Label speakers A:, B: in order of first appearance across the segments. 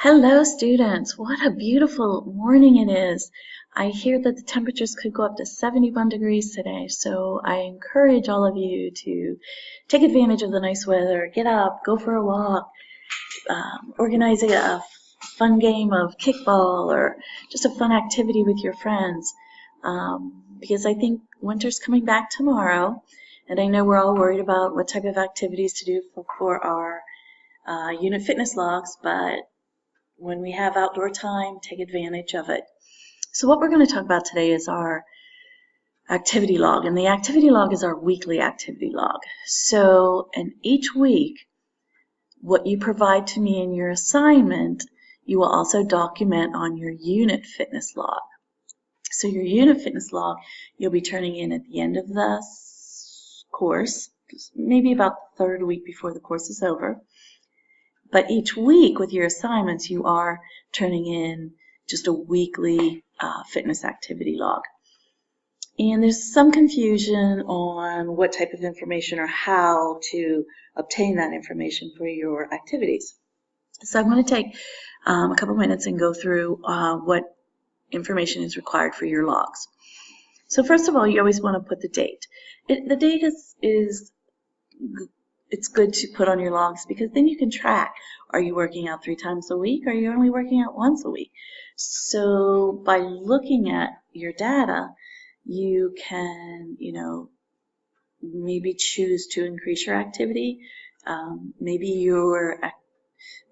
A: Hello, students. What a beautiful morning it is. I hear that the temperatures could go up to 71 degrees today, so I encourage all of you to take advantage of the nice weather, get up, go for a walk, organize a fun game of kickball or just a fun activity with your friends, because I think winter's coming back tomorrow, and I know we're all worried about what type of activities to do for our unit fitness logs, but when we have outdoor time, take advantage of it. So what we're going to talk about today is our activity log, and the activity log is our weekly activity log. So, and each week, what you provide to me in your assignment, you will also document on your unit fitness log. So your unit fitness log, you'll be turning in at the end of the course, maybe about the third week before the course is over. But each week with your assignments, you are turning in just a weekly fitness activity log. And there's some confusion on what type of information or how to obtain that information for your activities. So I'm going to take a couple minutes and go through what information is required for your logs. So first of all, you always want to put the date. The date it's good to put on your logs because then you can track. Are you working out 3 times a week? Or are you only working out once a week? So by looking at your data, you can, maybe choose to increase your activity. Maybe you're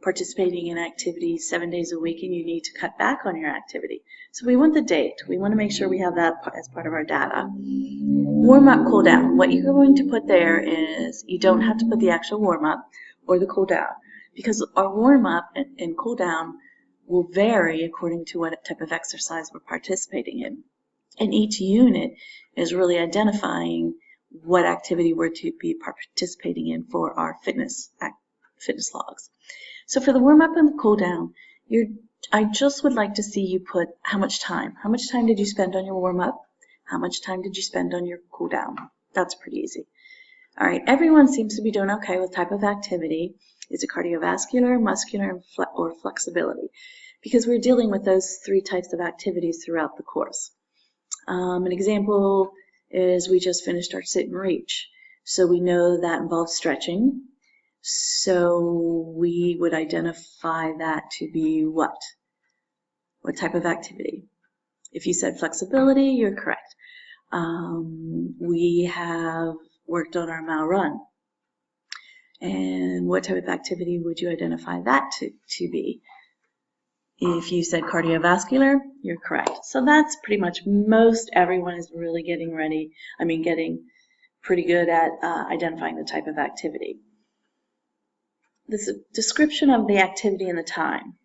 A: participating in activities 7 days a week and you need to cut back on your activity. So we want the date. We want to make sure we have that as part of our data. Warm-up, cool-down. What you're going to put there is you don't have to put the actual warm-up or the cool-down because our warm-up and cool-down will vary according to what type of exercise we're participating in. And each unit is really identifying what activity we're to be participating in for our fitness logs. So for the warm-up and the cool-down, I just would like to see you put how much time. How much time did you spend on your warm-up? How much time did you spend on your cool-down? That's pretty easy. All right, everyone seems to be doing okay with type of activity. Is it cardiovascular, muscular, or flexibility? Because we're dealing with those 3 types of activities throughout the course. An example is we just finished our sit and reach. So we know that involves stretching. So we would identify that to be what? What type of activity? If you said flexibility, you're correct. We have worked on our mile run. And what type of activity would you identify that to be? If you said cardiovascular, you're correct. So that's pretty much most everyone is really getting pretty good at identifying the type of activity. This is a description of the activity and the time.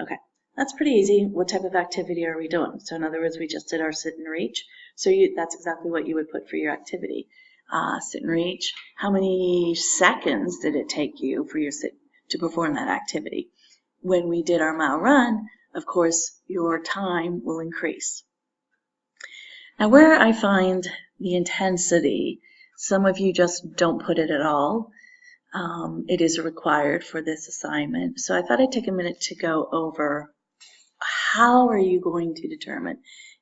A: Okay, that's pretty easy. What type of activity are we doing? So in other words, we just did our sit and reach. So that's exactly what you would put for your activity. Sit and reach. How many seconds did it take you for your to perform that activity? When we did our mile run, of course, your time will increase. Now, where I find the intensity, some of you just don't put it at all. It is required for this assignment. So I thought I'd take a minute to go over how are you going to determine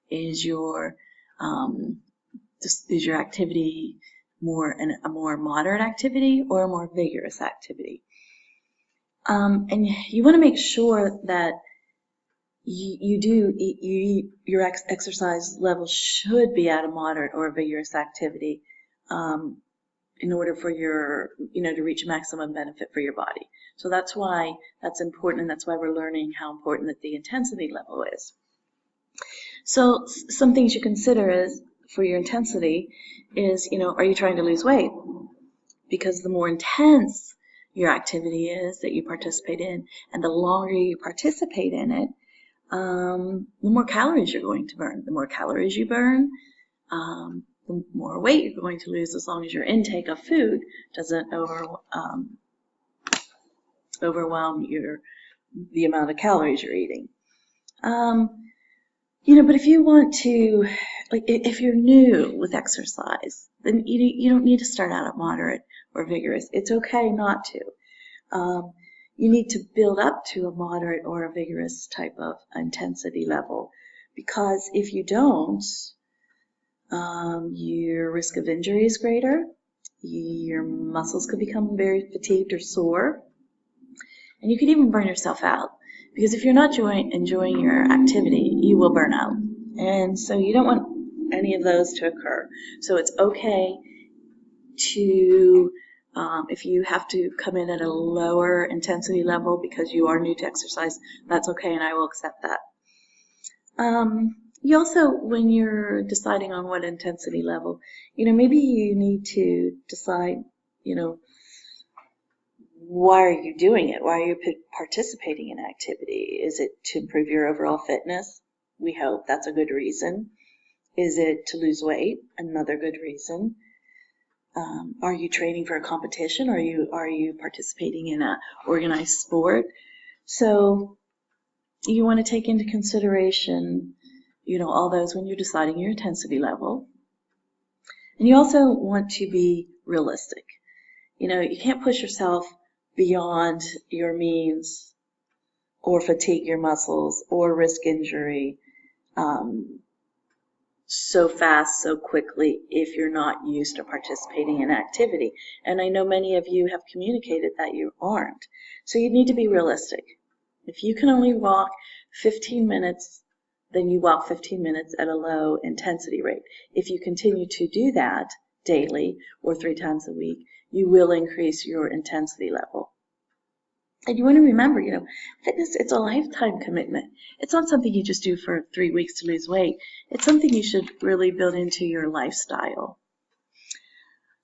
A: is your activity a more moderate activity or a more vigorous activity? And you want to make sure that your exercise level should be at a moderate or a vigorous activity in order for to reach maximum benefit for your body. So that's why that's important, and that's why we're learning how important that the intensity level is. So some things you consider is for your intensity is, are you trying to lose weight? Because the more intense your activity is that you participate in, and the longer you participate in it, the more calories you're going to burn. The more calories you burn, the more weight you're going to lose, as long as your intake of food doesn't overwhelm the amount of calories you're eating. But if you want to, if you're new with exercise, then you don't need to start out at moderate or vigorous. It's okay not to. you need to build up to a moderate or a vigorous type of intensity level, because if you don't, your risk of injury is greater, your muscles could become very fatigued or sore, and you could even burn yourself out. Because if you're not enjoying your activity, you will burn out. And so you don't want any of those to occur. So it's okay to, if you have to come in at a lower intensity level because you are new to exercise, that's okay, and I will accept that. You also, when you're deciding on what intensity level, maybe you need to decide, why are you doing it? Why are you participating in activity? Is it to improve your overall fitness? We hope that's a good reason. Is it to lose weight? Another good reason. Are you training for a competition? Are you participating in an organized sport? So you want to take into consideration, all those when you're deciding your intensity level. And you also want to be realistic. You can't push yourself beyond your means or fatigue your muscles or risk injury so fast, so quickly, if you're not used to participating in activity. And I know many of you have communicated that you aren't. So you need to be realistic. If you can only walk 15 minutes, then you walk 15 minutes at a low intensity rate. If you continue to do that daily or 3 times a week, you will increase your intensity level. And you want to remember, fitness, it's a lifetime commitment. It's not something you just do for 3 weeks to lose weight. It's something you should really build into your lifestyle.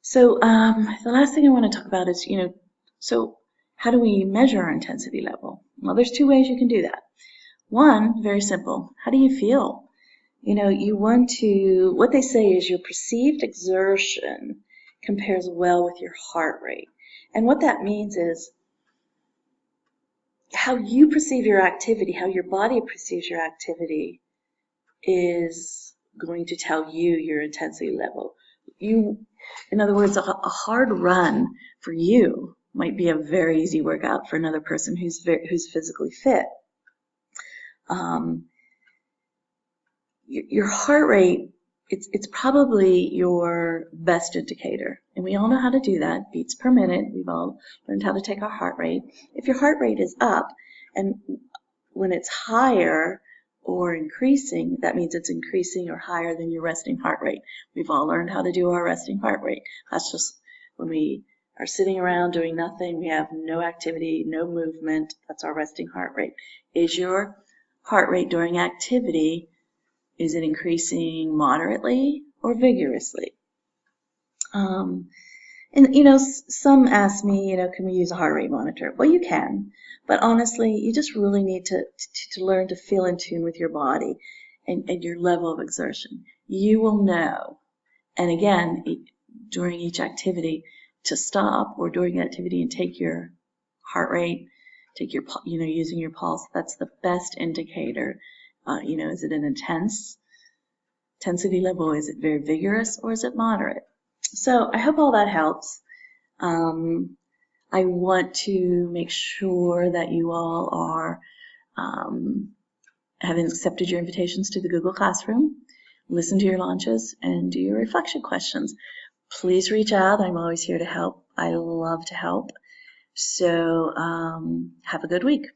A: So the last thing I want to talk about is, so how do we measure our intensity level? Well, there's 2 ways you can do that. One, very simple. How do you feel? You want to, what they say is your perceived exertion compares well with your heart rate. And what that means is how you perceive your activity, how your body perceives your activity is going to tell you your intensity level. In other words, a hard run for you might be a very easy workout for another person who's physically fit. Your heart rate, it's probably your best indicator. And we all know how to do that, beats per minute. We've all learned how to take our heart rate. If your heart rate is up, and when it's higher or increasing, that means it's increasing or higher than your resting heart rate. We've all learned how to do our resting heart rate. That's just when we are sitting around doing nothing, we have no activity, no movement. That's our resting heart rate. Is your heart rate during activity, is it increasing moderately or vigorously? And some ask me, can we use a heart rate monitor? Well, you can, but honestly, you just really need to learn to feel in tune with your body and your level of exertion. You will know, and again, during each activity, to stop, or during activity and take your heart rate, take your, using your pulse. That's the best indicator. Is it an intensity level? Is it very vigorous, or is it moderate? So I hope all that helps. I want to make sure that you all are having accepted your invitations to the Google Classroom, listen to your launches, and do your reflection questions. Please reach out. I'm always here to help. I love to help. So have a good week.